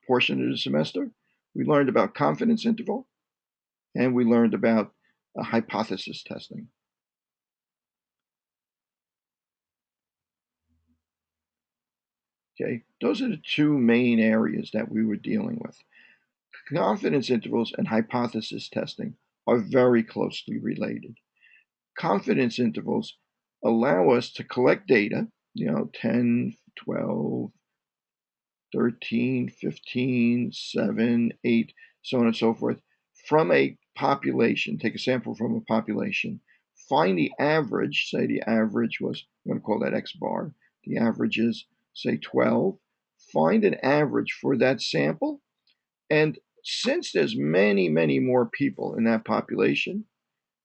portion of the semester, we learned about confidence interval, and we learned about hypothesis testing. Okay, those are the two main areas that we were dealing with. Confidence intervals and hypothesis testing are very closely related. Confidence intervals allow us to collect data, 10, 12, 13, 15, 7, 8, so on and so forth, from a population, take a sample from a population, find the average, say the average was, I'm going to call that X bar, the average is, say, 12, find an average for that sample, and since there's many, many more people in that population,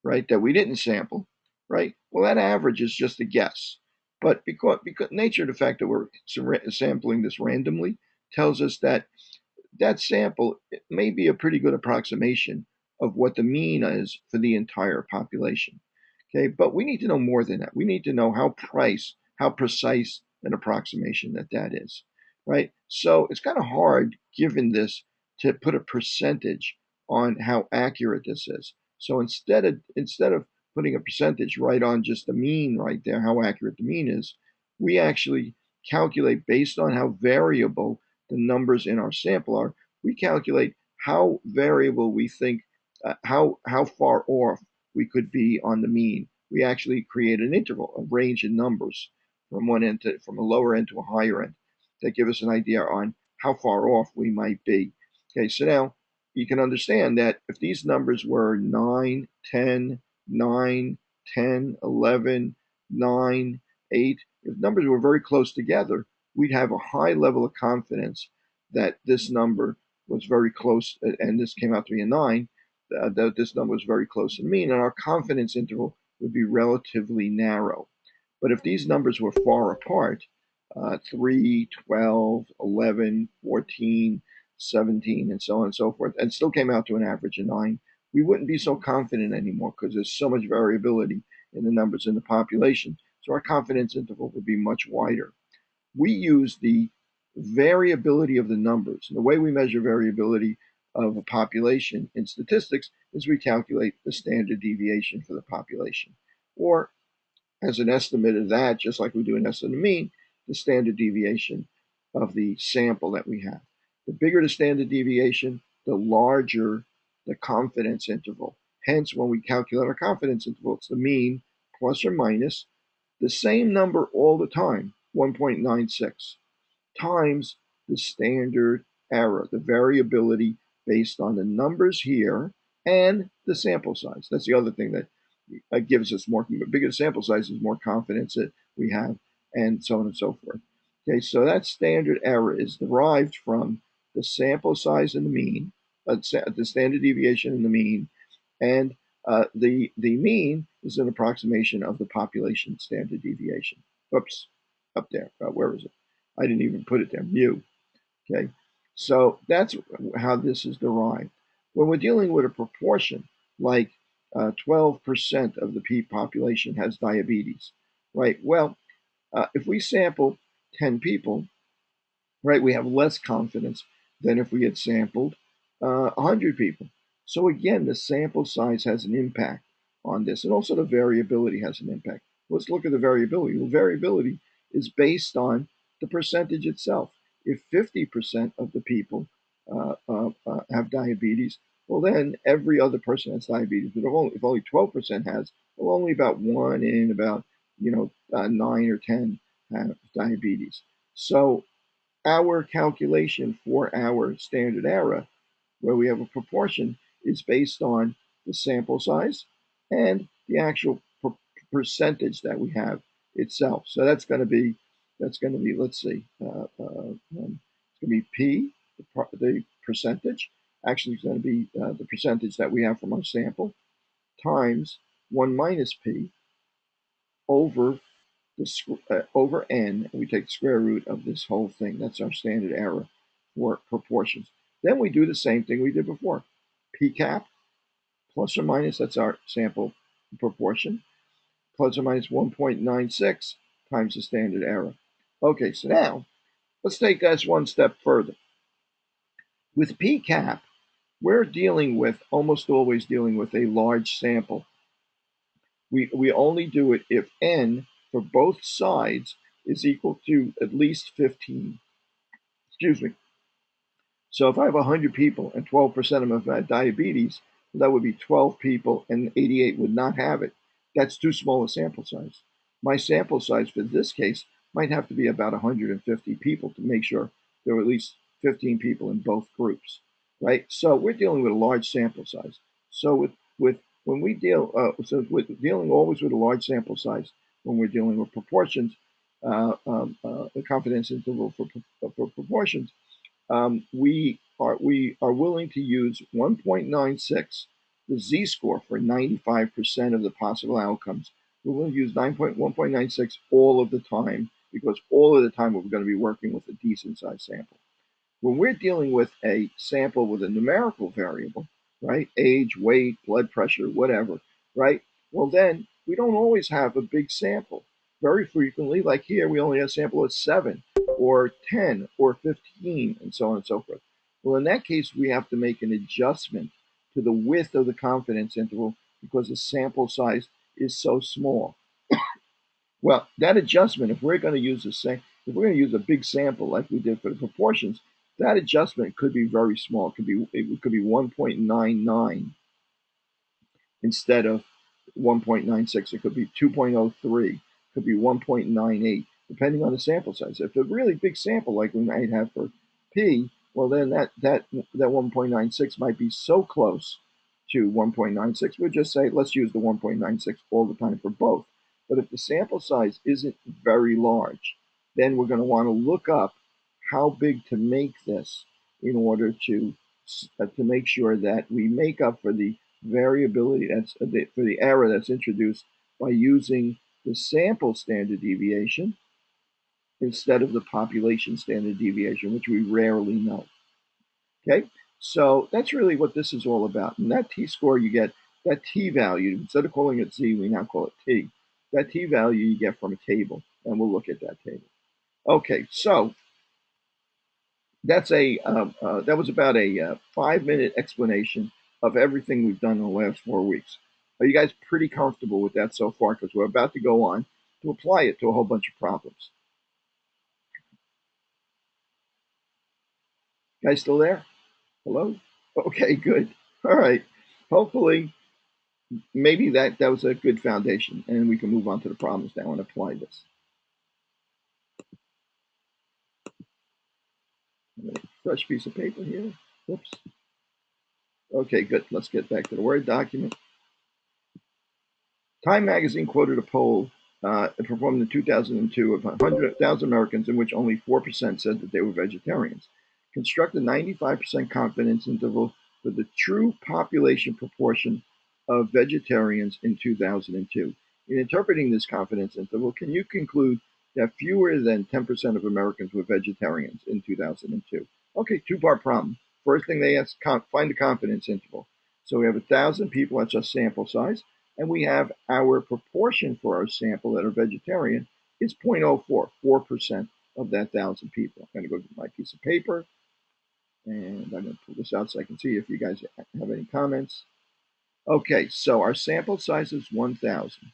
right, that we didn't sample, right, well, that average is just a guess. But because nature of the fact that we're sampling this randomly tells us that that sample may be a pretty good approximation of what the mean is for the entire population. Okay, but we need to know more than that. We need to know how precise an approximation that is, right? So it's kind of hard, given this, to put a percentage on how accurate this is. So instead of putting a percentage right on just the mean right there, how accurate the mean is, we actually calculate based on how variable the numbers in our sample are. We calculate how variable we think, how far off we could be on the mean. We actually create an interval, a range in numbers from a lower end to a higher end that give us an idea on how far off we might be. Okay, so now you can understand that if these numbers were 9, 10, 9, 10, 11, 9, 8, if numbers were very close together, we'd have a high level of confidence that this number was very close, and this came out to be a 9, that this number was very close to the mean, and our confidence interval would be relatively narrow. But if these numbers were far apart, 3, 12, 11, 14, 17, and so on and so forth, and still came out to an average of 9, we wouldn't be so confident anymore because there's so much variability in the numbers in the population. So our confidence interval would be much wider. We use the variability of the numbers. And the way we measure variability of a population in statistics is we calculate the standard deviation for the population, or as an estimate of that, just like we do an estimate of mean, the standard deviation of the sample that we have. The bigger the standard deviation, the larger the confidence interval. Hence, when we calculate our confidence interval, it's the mean plus or minus the same number all the time, 1.96, times the standard error, the variability based on the numbers here and the sample size. That's the other thing that gives us more, bigger sample size is more confidence that we have, and so on and so forth. Okay, so that standard error is derived from the sample size and the mean, the standard deviation and the mean, and the mean is an approximation of the population standard deviation. Oops, up there. Where is it? I didn't even put it there. Mu. Okay, so that's how this is derived. When we're dealing with a proportion like 12% of the population has diabetes, right? Well, if we sample 10 people, right, we have less confidence than if we had sampled 100 people. So again, the sample size has an impact on this, and also the variability has an impact. Let's look at the variability. The variability is based on the percentage itself. If 50% of the people have diabetes, well, then every other person has diabetes. But if only 12% has, well, only about 1 in about 9 or 10 have diabetes. So our calculation for our standard error, where we have a proportion, is based on the sample size and the actual percentage that we have itself. So that's going to be, let's see, it's going to be P, the percentage. Actually, it's going to be the percentage that we have from our sample times 1 minus P over over n, and we take the square root of this whole thing. That's our standard error for proportions. Then we do the same thing we did before. P cap plus or minus, that's our sample proportion, plus or minus 1.96 times the standard error. Okay, so now let's take this one step further. With p-cap, we're almost always dealing with a large sample. We only do it if n for both sides is equal to at least 15. Excuse me. So if I have 100 people and 12% of them have had diabetes, that would be 12 people and 88 would not have it. That's too small a sample size. My sample size for this case might have to be about 150 people to make sure there are at least 15 people in both groups, right? So we're dealing with a large sample size. So with when we deal with dealing always with a large sample size when we're dealing with proportions, the confidence interval for proportions, we are willing to use 1.96, the z-score for 95% of the possible outcomes. We're willing to use 1.96 all of the time because all of the time we're going to be working with a decent sized sample. When we're dealing with a sample with a numerical variable, right? Age, weight, blood pressure, whatever, right? Well, then we don't always have a big sample. Very frequently, like here, we only have a sample of 7 or 10 or 15 and so on and so forth. Well, in that case, we have to make an adjustment to the width of the confidence interval because the sample size is so small. Well, that adjustment, if we're going to use if we're going to use a big sample like we did for the proportions, that adjustment could be very small. It could be 1.99 instead of 1.96. It could be 2.03. It could be 1.98, depending on the sample size. If a really big sample like we might have for P, well then that 1.96 might be so close to 1.96. We'll just say let's use the 1.96 all the time for both. But if the sample size isn't very large, then we're going to want to look up how big to make this in order to make sure that we make up for the variability for the error that's introduced by using the sample standard deviation instead of the population standard deviation, which we rarely know. Okay, so that's really what this is all about. And that t-score you get, that t-value, instead of calling it z, we now call it t. That t-value you get from a table, and we'll look at that table. Okay, so that was about a 5-minute explanation of everything we've done in the last 4 weeks. Are you guys pretty comfortable with that so far? Because we're about to go on to apply it to a whole bunch of problems. Guys still there? Hello? Okay, good. All right. Hopefully, maybe that was a good foundation, and we can move on to the problems now and apply this. Fresh piece of paper here. Whoops. Okay, good. Let's get back to the Word document. Time magazine quoted a poll performed in 2002 of 100,000 Americans in which only 4% said that they were vegetarians. Construct a 95% confidence interval for the true population proportion of vegetarians in 2002. In interpreting this confidence interval, can you conclude that fewer than 10% of Americans were vegetarians in 2002? Okay, two-part problem. First thing they ask, find the confidence interval. So we have 1,000 people, that's our sample size, and we have our proportion for our sample that are vegetarian is 0.04, 4% of that 1,000 people. I'm going to go get my piece of paper, and I'm going to pull this out so I can see if you guys have any comments. Okay, so our sample size is 1,000.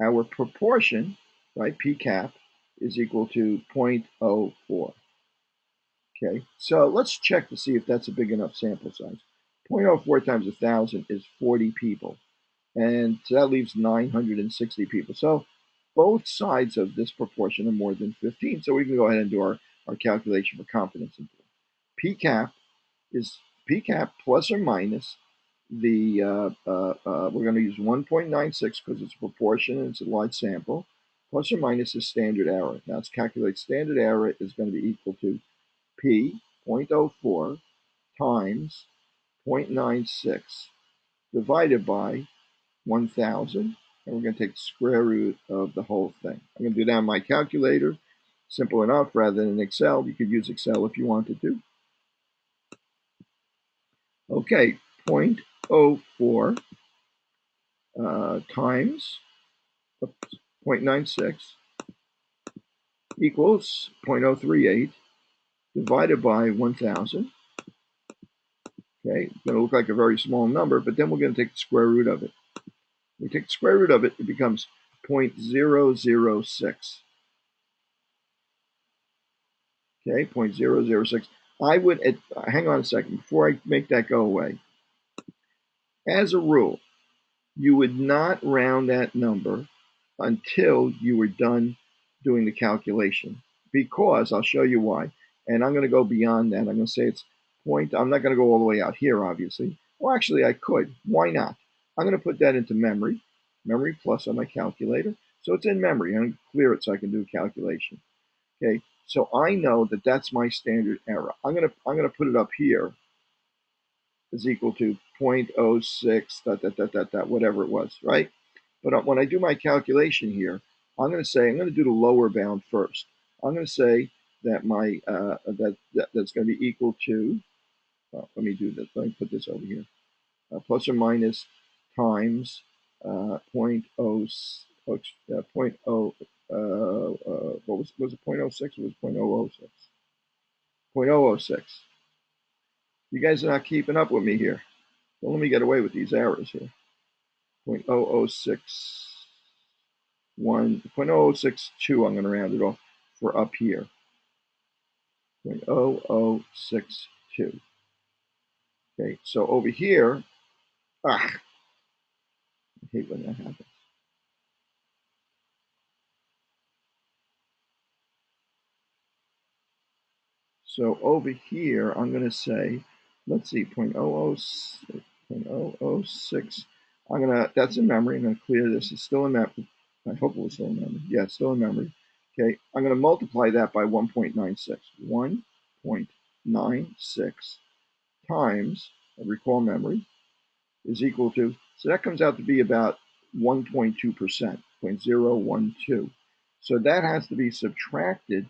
Our proportion, right, p cap, is equal to 0.04. Okay, so let's check to see if that's a big enough sample size. 0.04 times 1,000 is 40 people. And so that leaves 960 people. So both sides of this proportion are more than 15. So we can go ahead and do our calculation for confidence interval. P cap is P cap plus or minus the, we're going to use 1.96 because it's a proportion and it's a large sample, plus or minus the standard error. Now let's calculate standard error is going to be equal to P, 0.04, times 0.96 divided by 1,000, and we're going to take the square root of the whole thing. I'm going to do that on my calculator. Simple enough. Rather than Excel, you could use Excel if you wanted to. Okay, 0.04 times 0.96 equals 0.038 divided by 1,000. Okay, it's going to look like a very small number, but then we're going to take the square root of it. We take the square root of it, it becomes 0.006. Okay, 0.006. I would, hang on a second, before I make that go away. As a rule, you would not round that number until you were done doing the calculation, because I'll show you why. And I'm going to go beyond that. I'm going to say it's point. I'm not going to go all the way out here, obviously. Well, actually, I could. Why not? I'm going to put that into memory plus on my calculator. So it's in memory. I'm going to clear it so I can do a calculation. Okay, so I know that that's my standard error. I'm gonna put it up here is equal to 0.06 whatever it was, right? But when I do my calculation here, I'm going to do the lower bound first. I'm going to say that my that's going to be equal to. Let me do this. Let me put this over here. Plus or minus times 0.0 what was it 0.06? It was 0.006. 0.006. You guys are not keeping up with me here. Don't let me get away with these errors here. 0.0061, 0.0062, I'm going to round it off for up here. 0.0062. Okay, so over here, I hate when that happens. So over here, I'm going to say, let's see, 0.006. That's in memory. I'm going to clear this. It's still in memory. I hope it was still in memory. Yeah, it's still in memory. Okay, I'm going to multiply that by 1.96. 1.96 times, recall memory, is equal to, so that comes out to be about 1.2%, 0.012. So that has to be subtracted.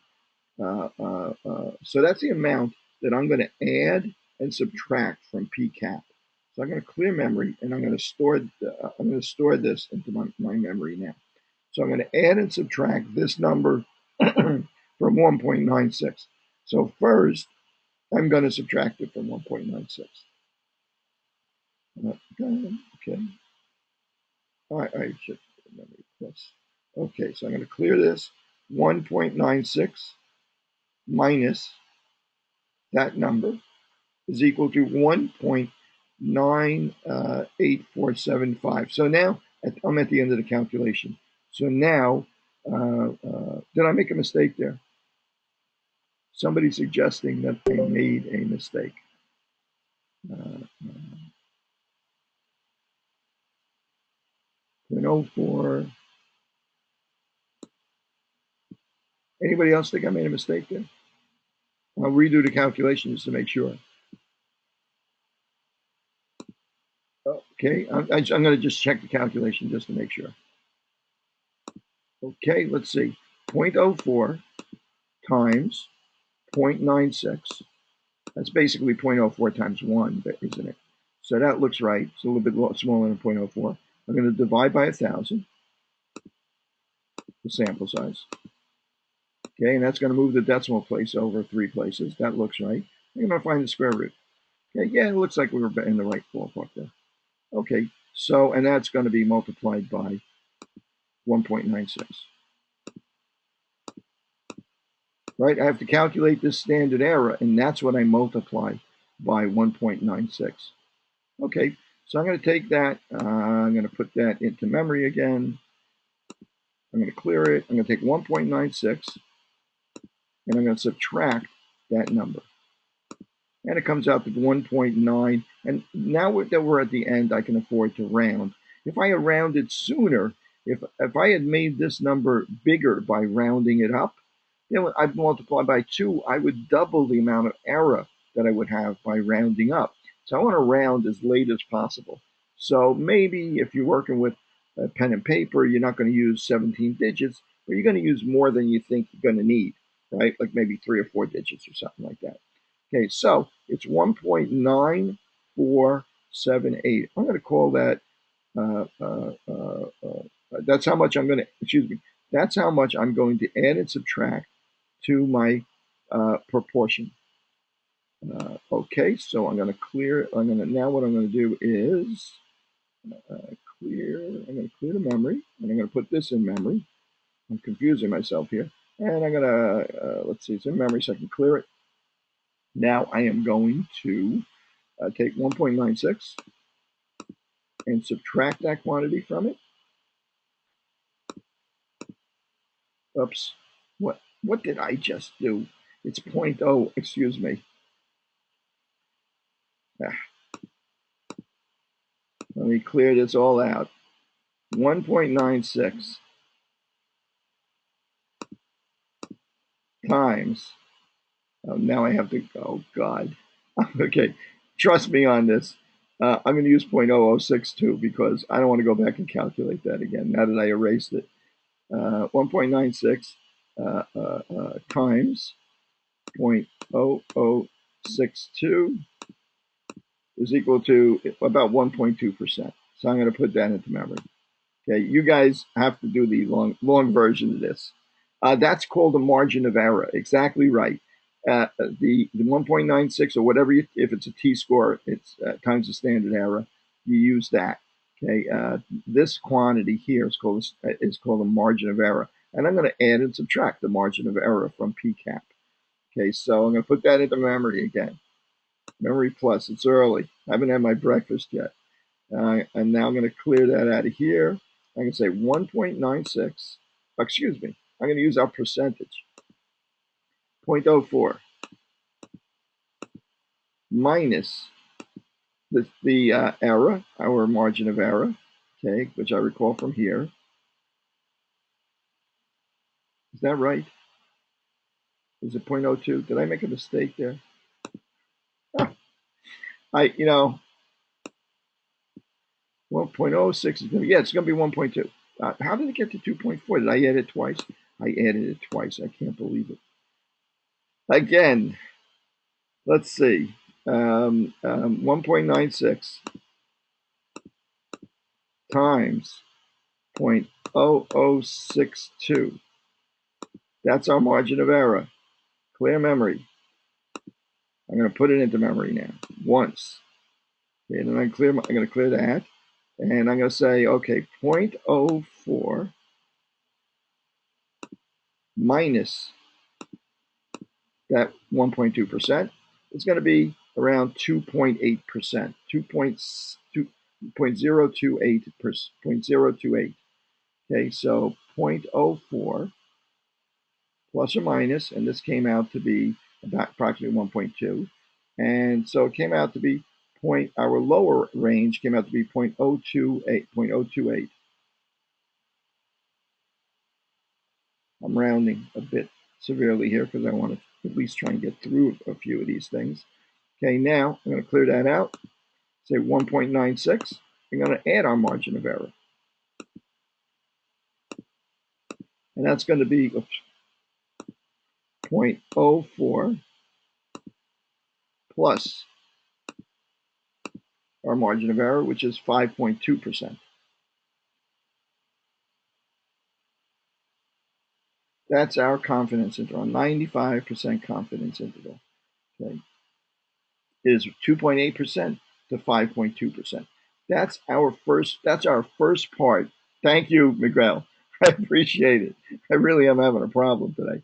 So that's the amount that I'm going to add and subtract from PCAP. So I'm going to clear memory, and I'm going to store this into my memory now. So I'm going to add and subtract this number from 1.96. So first, I'm going to subtract it from 1.96. Okay. I should memory plus. Okay, so I'm going to clear this. 1.96 minus that number is equal to 1.98475. So now I'm at the end of the calculation. So now, did I make a mistake there? Somebody suggesting that they made a mistake. 0.04. Anybody else think I made a mistake there? I'll redo the calculation just to make sure. Okay, I'm going to just check the calculation just to make sure. Okay, let's see. 0.04 times 0.96. That's basically 0.04 times 1, isn't it? So that looks right. It's a little bit smaller than 0.04. I'm going to divide by 1,000, the sample size. Okay, and that's going to move the decimal place over 3 places. That looks right. I'm going to find the square root. Okay, yeah, it looks like we were in the right ballpark there. Okay, so, and that's going to be multiplied by 1.96. Right, I have to calculate this standard error, and that's what I multiply by 1.96. Okay, so I'm going to take that, I'm going to put that into memory again. I'm going to clear it. I'm going to take 1.96, and I'm going to subtract that number. And it comes out to 1.9. And now that we're at the end, I can afford to round. If I had rounded sooner, if I had made this number bigger by rounding it up, then I'd multiply by 2. I would double the amount of error that I would have by rounding up. So I want to round as late as possible. So maybe if you're working with a pen and paper, you're not going to use 17 digits, but you're going to use more than you think you're going to need, right? Like maybe 3 or 4 digits or something like that. Okay, so it's 1.9478. I'm going to call that, that's how much I'm going to, excuse me, that's how much I'm going to add and subtract to my proportion. Okay, so I'm going to clear. Now what I'm going to do is clear. I'm going to clear the memory, and I'm going to put this in memory. I'm confusing myself here, and I'm going to let's see, it's in memory, so I can clear it. Now I am going to take 1.96 and subtract that quantity from it. Oops, what did I just do? It's 0.0. Excuse me. Ah, let me clear this all out. 1.96 times. Now I have to. Oh God. Okay, trust me on this. I'm going to use 0.0062 because I don't want to go back and calculate that again. Now that I erased it, 1.96 times 0.0062 is equal to about 1.2%. So I'm going to put that into memory. Okay, you guys have to do the long version of this. That's called a margin of error. Exactly right. The 1.96 or whatever, if it's a t-score, it's times the standard error. You use that. Okay, this quantity here is called a margin of error, and I'm going to add and subtract the margin of error from PCAP. Okay, so I'm going to put that into memory again. Memory plus. It's early. I haven't had my breakfast yet. And now I'm going to clear that out of here. I'm going to say 1.96. Excuse me. I'm going to use our percentage. 0.04 minus the error, our margin of error, okay, which I recall from here. Is that right? Is it 0.02? Did I make a mistake there? You know, 1.06 is going to be, yeah, it's going to be 1.2. How did it get to 2.4? Did I add it twice? I added it twice. I can't believe it. Again, let's see. 1.96 times 0.0062. That's our margin of error. Clear memory. I'm going to put it into memory now. Once. Okay, and then I'm going to clear that. And I'm going to say, okay, 0.04 minus that 1.2%. It's going to be around 2.8%. 0.028. Okay, so 0.04 plus or minus, and this came out to be about approximately 1.2. And so it came out to be our lower range came out to be 0.028. I'm rounding a bit severely here because I want to at least try and get through a few of these things. Okay, now I'm going to clear that out. Say 1.96. I'm going to add our margin of error. And that's going to be 0.04 plus our margin of error, which is 5.2%. That's our confidence interval, 95% confidence interval. Okay, is 2.8% to 5.2%. That's our first part. Thank you, Miguel. I appreciate it. I really am having a problem today.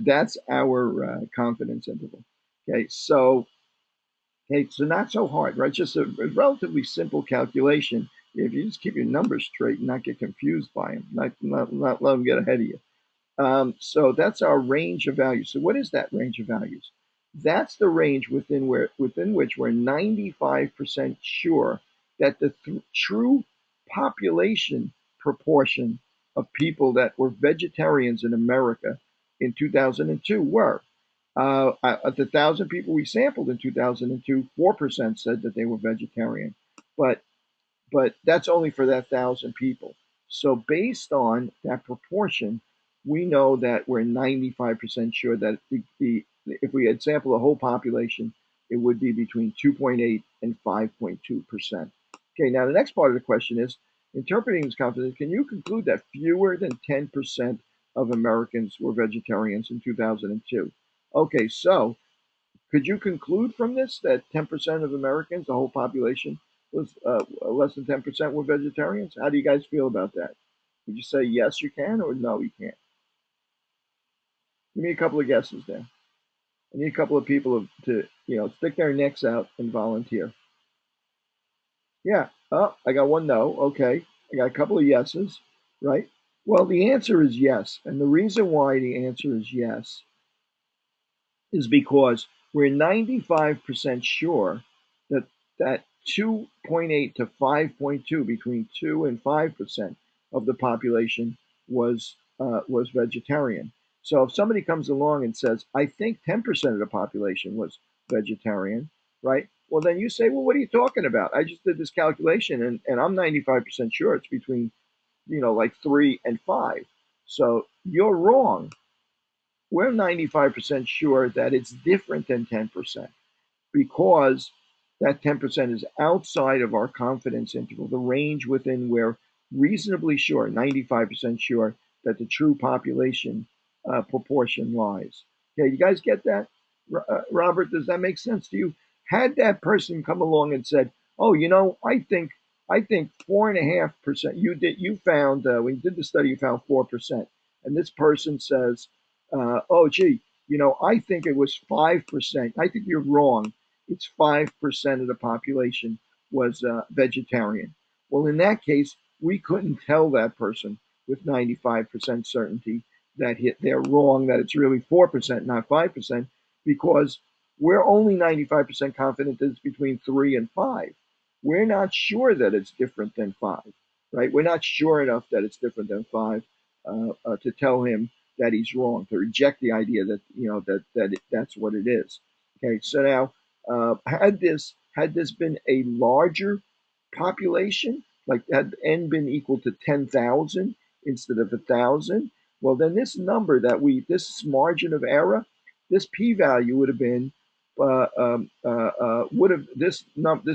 That's our confidence interval. Okay, so not so hard, right? Just a relatively simple calculation. If you just keep your numbers straight and not get confused by them, not let them get ahead of you. So that's our range of values. So what is that range of values? That's the range within which we're 95% sure that the true population proportion of people that were vegetarians in America in 2002 were. Of the 1,000 people we sampled in 2002, 4% said that they were vegetarian. But that's only for that 1,000 people. So based on that proportion, we know that we're 95% sure that if we had sampled the whole population, it would be between 2.8 and 5.2%. Okay, now the next part of the question is, interpreting this confidence, can you conclude that fewer than 10% of Americans were vegetarians in 2002? Okay, so could you conclude from this that 10% of Americans, the whole population, was less than 10% were vegetarians? How do you guys feel about that? Would you say yes, you can, or no, you can't? Give me a couple of guesses there. I need a couple of people to stick their necks out and volunteer. Yeah. Oh, I got one no. Okay. I got a couple of yeses, right? Well, the answer is yes. And the reason why the answer is yes is because we're 95% sure that that 2.8 to 5.2, between 2 and 5% of the population was vegetarian. So if somebody comes along and says, I think 10% of the population was vegetarian, right? Well, then you say, well, what are you talking about? I just did this calculation, and I'm 95% sure it's between, like 3 and 5. So you're wrong. We're 95% sure that it's different than 10%, because that 10% is outside of our confidence interval, the range within we're reasonably sure, 95% sure, that the true population proportion lies. Okay, you guys get that? Robert, does that make sense to you? Had that person come along and said, "Oh, I think 4.5%." You found when you did the study, you found 4%, and this person says, "Oh, gee, I think it was 5%. I think you're wrong. It's 5% of the population was vegetarian." Well, in that case, we couldn't tell that person with 95% certainty that they're wrong, that it's really 4%, not 5%, because we're only 95% confident that it's between 3 and 5. We're not sure that it's different than 5, right? We're not sure enough that it's different than 5 to tell him that he's wrong, to reject the idea that that's what it is. Okay, so now had this been a larger population, like had n been equal to 10,000 instead of 1,000, well then this margin of error, this p-value would have been would have this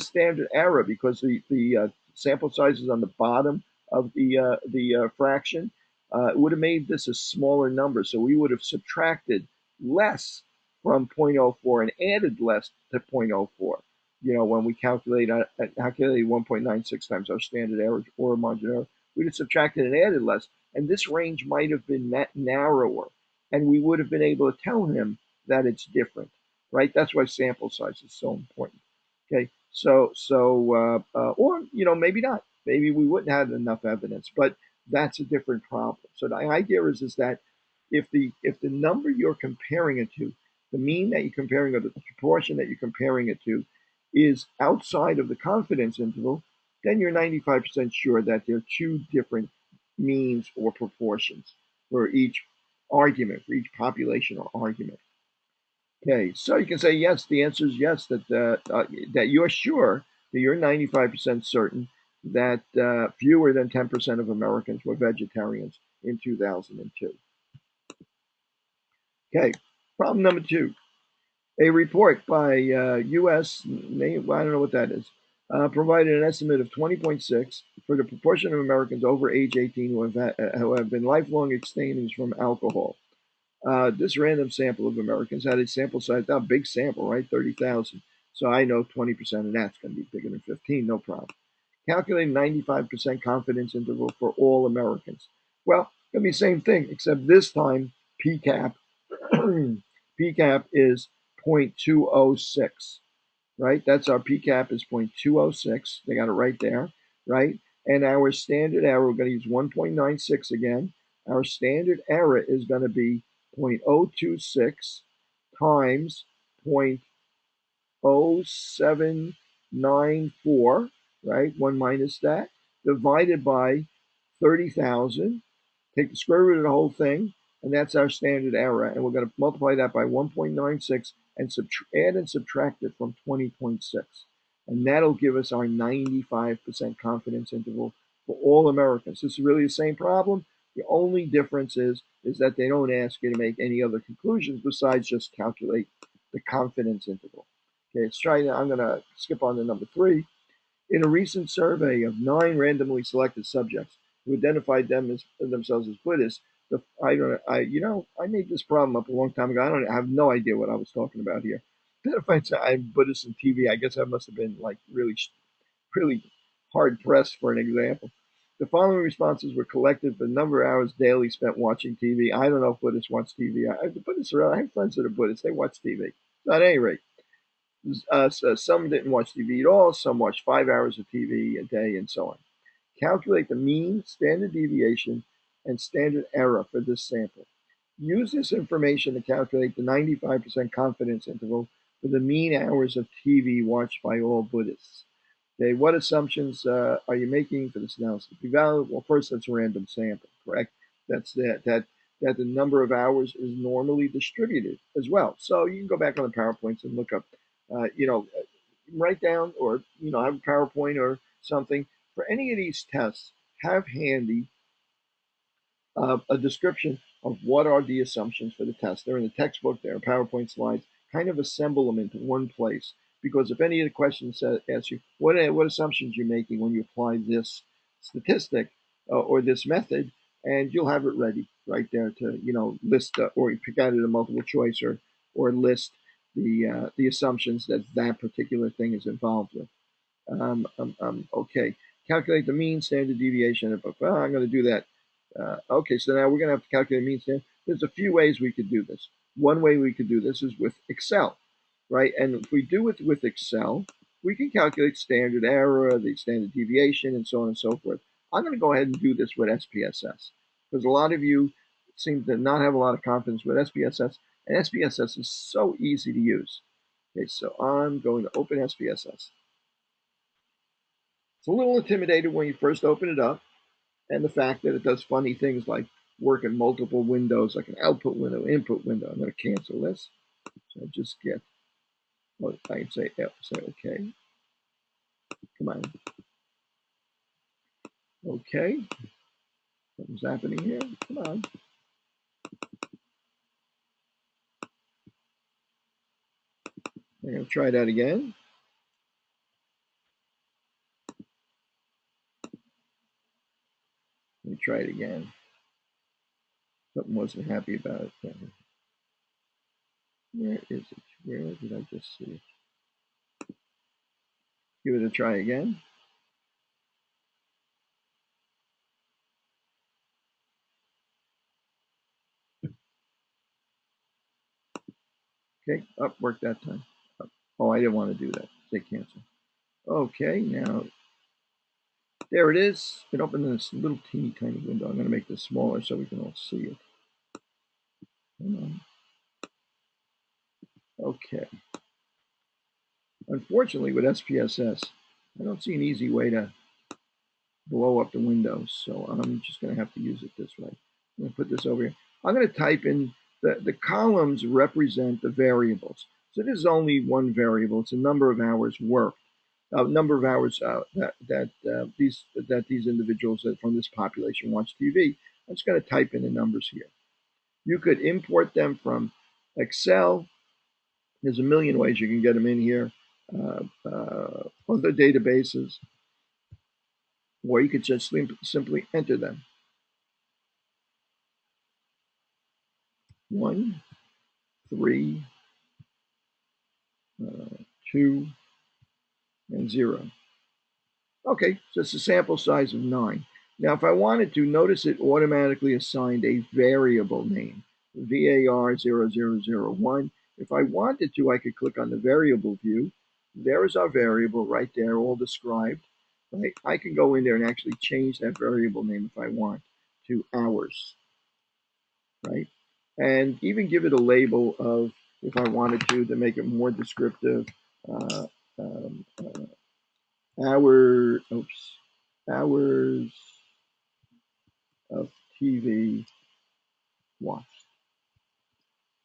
standard error, because the sample size is on the bottom of the fraction, would have made this a smaller number. So we would have subtracted less from 0.04 and added less to 0.04. When we calculated 1.96 times our standard error or margin error, we'd have subtracted and added less. And this range might have been narrower. And we would have been able to tell him that it's different, right? That's why sample size is so important. Okay, or maybe not. Maybe we wouldn't have enough evidence, but that's a different problem. So the idea is that if the number you're comparing it to, the mean that you're comparing, or the proportion that you're comparing it to, is outside of the confidence interval, then you're 95% sure that there are two different means or proportions for each argument, for each population or argument. Okay, so you can say yes. The answer is yes. That you're sure, that you're 95% certain that fewer than 10% of Americans were vegetarians in 2002. Okay, problem number two. A report by U.S. I don't know what that is. Provided an estimate of 20.6 for the proportion of Americans over age 18 who have been lifelong abstainers from alcohol. This random sample of Americans had a sample size, not a big sample, right? 30,000. So I know 20% of that's going to be bigger than 15, no problem. Calculate 95% confidence interval for all Americans. Well, it's going to be the same thing, except this time PCAP, PCAP is 0.206, right? That's our PCAP is 0.206. They got it right there, right? And our standard error, we're going to use 1.96 again. Our standard error is going to be 0.026 times 0.0794, right? 1 minus that, divided by 30,000. Take the square root of the whole thing, and that's our standard error. And we're going to multiply that by 1.96 and add and subtract it from 20.6. And that'll give us our 95% confidence interval for all Americans. This is really the same problem. The only difference is that they don't ask you to make any other conclusions besides just calculate the confidence interval. Okay, let's try. I'm going to skip on to number three. In a recent survey of 9 randomly selected subjects who identified themselves as Buddhists, I don't. I made this problem up a long time ago. I have no idea what I was talking about here. Then if I say I'm Buddhist and TV, I guess I must have been like really hard pressed for an example. The following responses were collected for the number of hours daily spent watching TV. I don't know if Buddhists watch TV. The Buddhists are. I have friends that are Buddhists. They watch TV. So at any rate, so some didn't watch TV at all. Some watched 5 hours of TV a day, and so on. Calculate the mean, standard deviation, and standard error for this sample. Use this information to calculate the 95% confidence interval for the mean hours of TV watched by all Buddhists. Okay, what assumptions are you making for this analysis to be valid? Well, first, that's a random sample, correct? That's that the number of hours is normally distributed as well. So you can go back on the PowerPoints and look up, uh, you know, write down or have a PowerPoint or something for any of these tests. Have handy a description of what are the assumptions for the test. They're in the textbook, they're in PowerPoint slides. Kind of assemble them into one place. Because if any of the questions ask you, what assumptions you're making when you apply this statistic or this method, and you'll have it ready right there to, list or you pick out it a multiple choice or list the assumptions that that particular thing is involved with. Okay. Calculate the mean standard deviation. I'm going to do that. Okay, so now we're going to have to calculate mean standard. There's a few ways we could do this. One way we could do this is with Excel, right? And if we do it with Excel, we can calculate standard error, the standard deviation, and so on and so forth. I'm going to go ahead and do this with SPSS because a lot of you seem to not have a lot of confidence with SPSS, and SPSS is so easy to use. Okay, so I'm going to open SPSS. It's a little intimidating when you first open it up, and the fact that it does funny things like work in multiple windows, like an output window, input window. I'm going to cancel this. So I just get, well, I can say OK. Come on. OK. Something's happening here. Come on. I'm going to try that again. Let me try it again. Something wasn't happy about it. Where is it? Where did I just see it? Give it a try again. Okay, up, worked that time. Up. Oh, I didn't want to do that. Say cancel. Okay, now there it is. It opened in this little teeny tiny window. I'm going to make this smaller so we can all see it. Okay. Unfortunately, with SPSS, I don't see an easy way to blow up the windows, so I'm just going to have to use it this way. I'm going to put this over here. I'm going to type in the columns represent the variables. So this is only one variable. It's a number of hours worked, number of hours that these individuals from this population watch TV. I'm just going to type in the numbers here. You could import them from Excel. There's a million ways you can get them in here. Other databases, or you could just simply enter them. 1, 3, 2, and 0. Okay, so it's a sample size of 9. Now, if I wanted to, notice it automatically assigned a variable name, VAR0001. If I wanted to, I could click on the variable view. There is our variable right there, all described. Right? I can go in there and actually change that variable name if I want to hours, right? And even give it a label of, if I wanted to make it more descriptive, uh, um, hours of TV watched,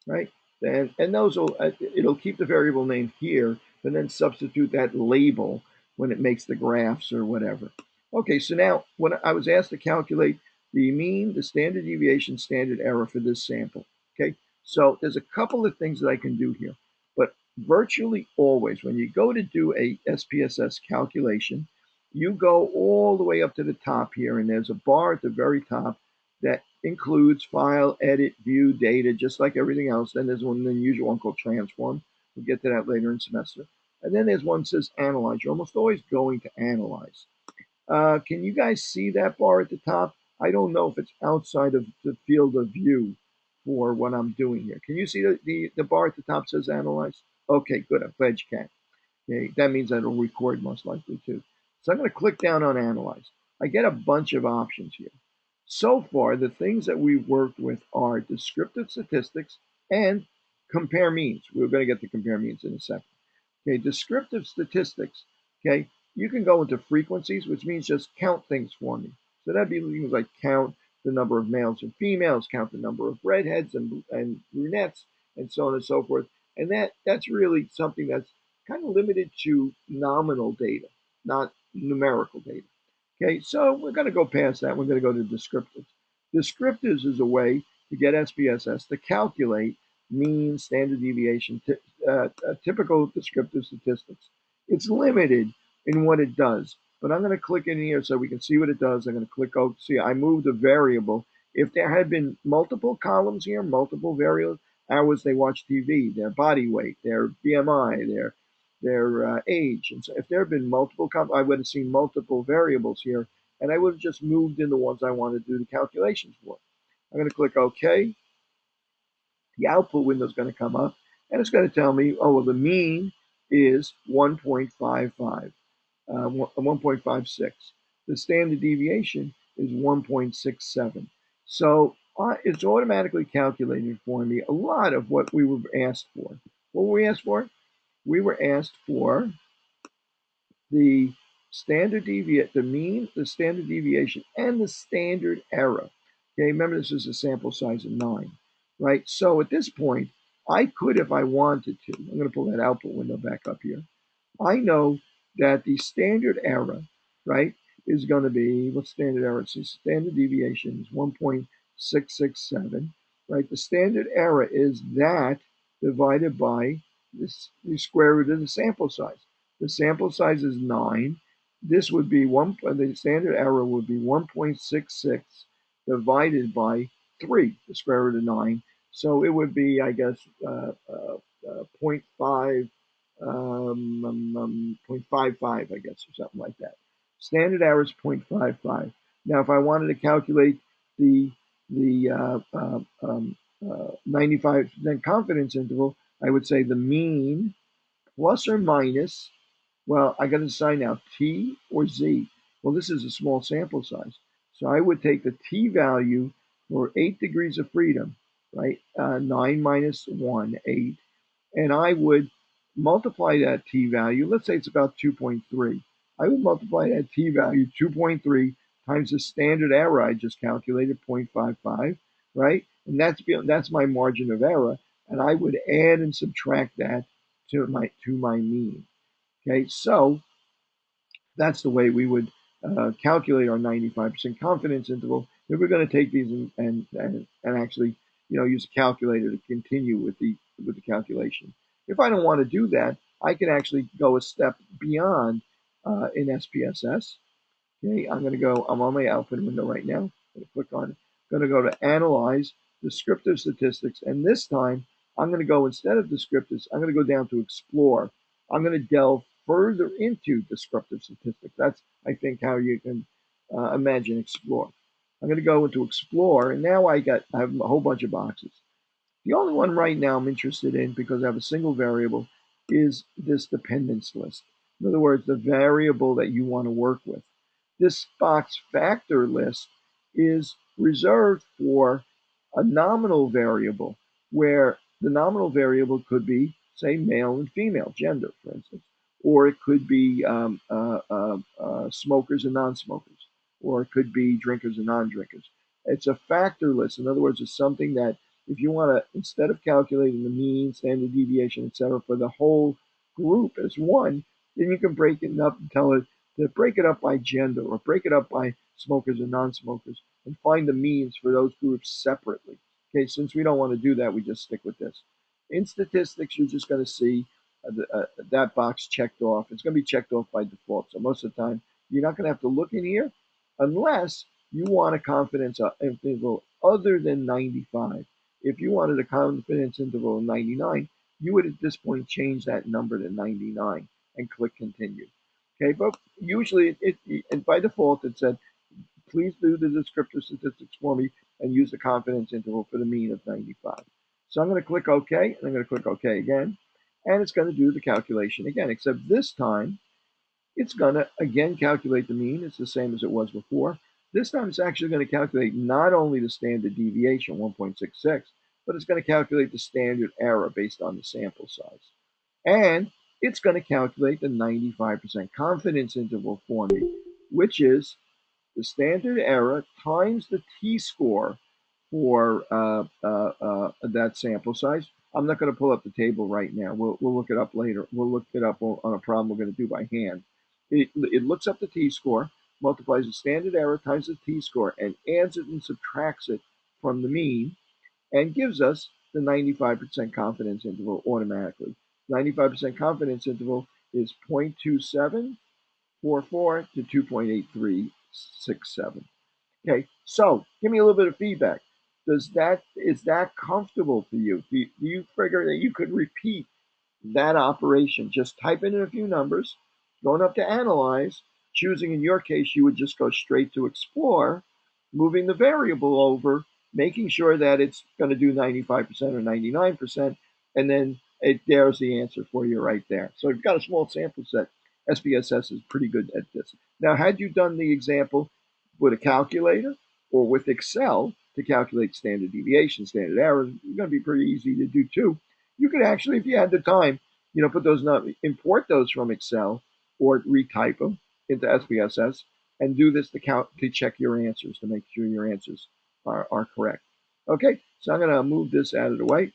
right? And those will it'll keep the variable name here, and then substitute that label when it makes the graphs or whatever. Okay, so now when I was asked to calculate the mean, the standard deviation, standard error for this sample. Okay, so there's a couple of things that I can do here, but virtually always when you go to do a SPSS calculation, you go all the way up to the top here, and there's a bar at the very top that includes file, edit, view, data, just like everything else. Then there's one, the usual one called transform. We'll get to that later in semester. And then there's one that says analyze. You're almost always going to analyze. Can you guys see that bar at the top? I don't know if it's outside of the field of view for what I'm doing here. Can you see the bar at the top says analyze? Okay, good. I'm glad you can. Okay, that means that it'll record most likely too. So I'm going to click down on analyze. I get a bunch of options here. So far, the things that we've worked with are descriptive statistics and compare means. We're going to get to compare means in a second. Okay, descriptive statistics. Okay, you can go into frequencies, which means just count things for me. So that'd be things like count the number of males and females, count the number of redheads and brunettes, and so on and so forth. And that's really something that's kind of limited to nominal data, not numerical data. Okay, so we're going to go past that. We're going to go to descriptives. Descriptives is a way to get SPSS to calculate mean, standard deviation, typical descriptive statistics. It's limited in what it does, but I'm going to click in here so we can see what it does. I'm going to click OK. See, I moved a variable. If there had been multiple columns here, multiple variables, hours they watch TV, their body weight, their BMI, their age. And so if there had been multiple, I would have seen multiple variables here, and I would have just moved in the ones I wanted to do the calculations for. I'm going to click OK. The output window is going to come up, and it's going to tell me, oh, well, the mean is 1.55, 1.56. The standard deviation is 1.67. So it's automatically calculating for me a lot of what we were asked for. What were we asked for? We were asked for the the mean, the standard deviation, and the standard error. Okay, remember this is a sample size of 9, right? So at this point, I could, if I wanted to, I'm going to pull that output window back up here. I know that the standard error, right, is going to be, what's standard error? So standard deviation is 1.667, right? The standard error is that divided by the square root of the sample size. The sample size is 9. This would be the standard error would be 1.66 divided by 3, the square root of 9. So it would be, I guess, 0.5, 0.55, I guess, or something like that. Standard error is 0.55. Now, if I wanted to calculate the 95% confidence interval, I would say the mean plus or minus, well, I got to decide now, T or Z. Well, this is a small sample size. So I would take the T value for 8 degrees of freedom, right? 9 minus 1, 8. And I would multiply that T value. Let's say it's about 2.3. I would multiply that T value, 2.3, times the standard error I just calculated, 0.55, right? And that's my margin of error. And I would add and subtract that to my mean. Okay, so that's the way we would calculate our 95% confidence interval. If we're going to take these and actually, use a calculator to continue with the calculation. If I don't want to do that, I can actually go a step beyond in SPSS. Okay, I'm on my output window right now. I'm going to click on it. I'm going to go to Analyze, Descriptive Statistics, and this time I'm going to go, instead of descriptives, I'm going to go down to Explore. I'm going to delve further into descriptive statistics. That's, I think, how you can imagine Explore. I'm going to go into Explore, and now I have a whole bunch of boxes. The only one right now I'm interested in, because I have a single variable, is this dependence list. In other words, the variable that you want to work with. This box factor list is reserved for a nominal variable, where the nominal variable could be, say, male and female, gender, for instance, or it could be smokers and non-smokers, or it could be drinkers and non-drinkers. It's a factor list. In other words, it's something that if you want to, instead of calculating the mean, standard deviation, etc., for the whole group as one, then you can break it up and tell it to break it up by gender or break it up by smokers and non-smokers and find the means for those groups separately. Okay, since we don't want to do that, we just stick with this. In statistics, you're just going to see that box checked off. It's going to be checked off by default. So most of the time, you're not going to have to look in here unless you want a confidence interval other than 95. If you wanted a confidence interval of 99, you would at this point change that number to 99 and click continue. Okay, but usually it by default it said, please do the descriptive statistics for me and use the confidence interval for the mean of 95. So I'm going to click OK, and I'm going to click OK again, and it's going to do the calculation again, except this time it's going to again calculate the mean. It's the same as it was before. This time it's actually going to calculate not only the standard deviation, 1.66, but it's going to calculate the standard error based on the sample size. And it's going to calculate the 95% confidence interval for me, which is the standard error times the t-score for that sample size. I'm not going to pull up the table right now. We'll look it up later. We'll look it up on a problem we're going to do by hand. It looks up the t-score, multiplies the standard error times the t-score, and adds it and subtracts it from the mean, and gives us the 95% confidence interval automatically. 95% confidence interval is 0.2744 to 2.8367. Okay, so give me a little bit of feedback. Is that comfortable for you? Do you figure that you could repeat that operation? Just type in a few numbers, going up to analyze, choosing in your case, you would just go straight to explore, moving the variable over, making sure that it's going to do 95% or 99%, and then there's the answer for you right there. So you've got a small sample set. SPSS is pretty good at this. Now, had you done the example with a calculator or with Excel to calculate standard deviation, standard errors, it's going to be pretty easy to do too. You could actually, if you had the time, put those import those from Excel or retype them into SPSS and do this to check your answers, to make sure your answers are correct. Okay, so I'm going to move this out of the way.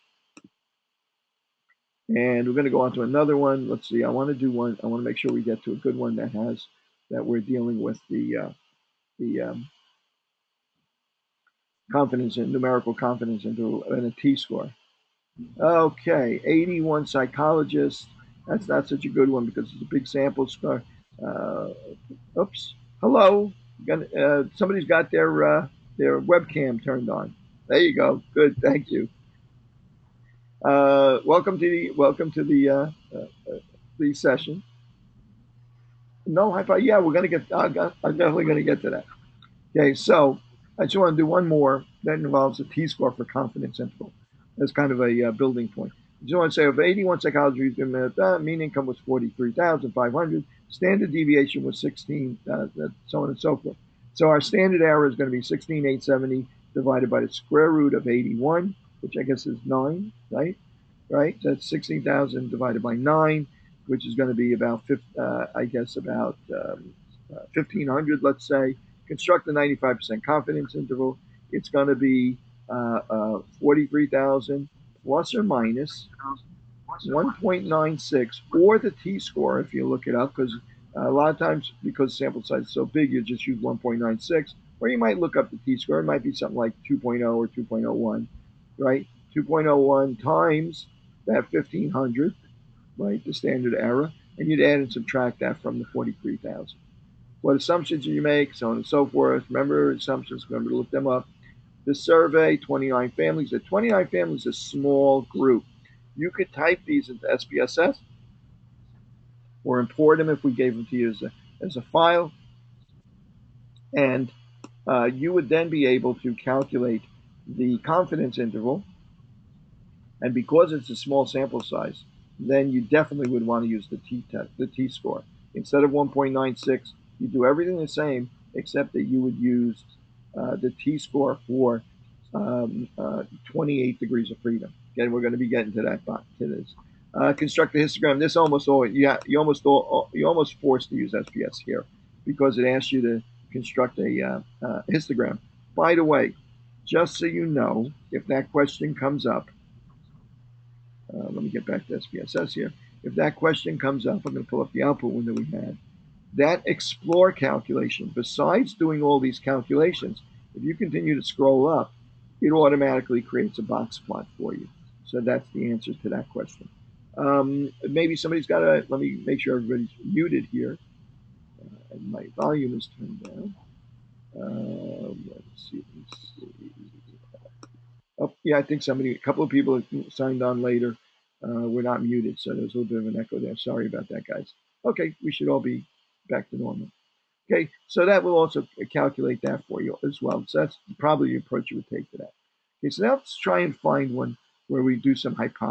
And we're going to go on to another one. Let's see, I want to do one. I want to make sure we get to a good one that we're dealing with the confidence and numerical confidence into a t-score. Okay, 81 psychologists. That's not such a good one because it's a big sample score. Uh, oops. Hello. Somebody's got their webcam turned on. There you go. Good. Thank you. Welcome to the session. No high five. Yeah, we're gonna get. I'm definitely gonna get to that. Okay, so I just want to do one more that involves a t-score for confidence interval. That's kind of a building point. I just want to say of 81 psychology, mean income was 43,500. Standard deviation was 16, so on and so forth. So our standard error is going to be 16,870 divided by the square root of 81, which I guess is 9, right? Right? That's 16,000 divided by 9, which is going to be about, I guess, about 1,500, let's say. Construct the 95% confidence interval. It's going to be 43,000 plus or minus 1.96, or the t-score if you look it up, because a lot of times because sample size is so big, you just use 1.96, or you might look up the t-score. It might be something like 2.0 or 2.01, right? 2.01 times that 1,500, right, the standard error, and you'd add and subtract that from the 43,000. What assumptions you make, so on and so forth. Remember assumptions, remember to look them up. The survey, 29 families. The 29 families is a small group. You could type these into SPSS or import them if we gave them to you as a file. And you would then be able to calculate the confidence interval. And because it's a small sample size, then you definitely would want to use the t-score. Instead of 1.96, you do everything the same, except that you would use the t-score for 28 degrees of freedom. Again, we're going to be getting to that to this. Construct the histogram. This almost always you almost forced to use SPS here because it asks you to construct a histogram. By the way, just so you know, if that question comes up, let me get back to SPSS here. If that question comes up, I'm going to pull up the output window we had. That explore calculation, besides doing all these calculations, if you continue to scroll up, it automatically creates a box plot for you. So that's the answer to that question. Maybe somebody's got to, let me make sure everybody's muted here. And my volume is turned down. Let's see. Oh, yeah, I think a couple of people signed on later. We're not muted, so there's a little bit of an echo there. Sorry about that, guys. Okay, we should all be back to normal. Okay, so that will also calculate that for you as well. So that's probably the approach you would take to that. Okay, so now let's try and find one where we do some hypotheses.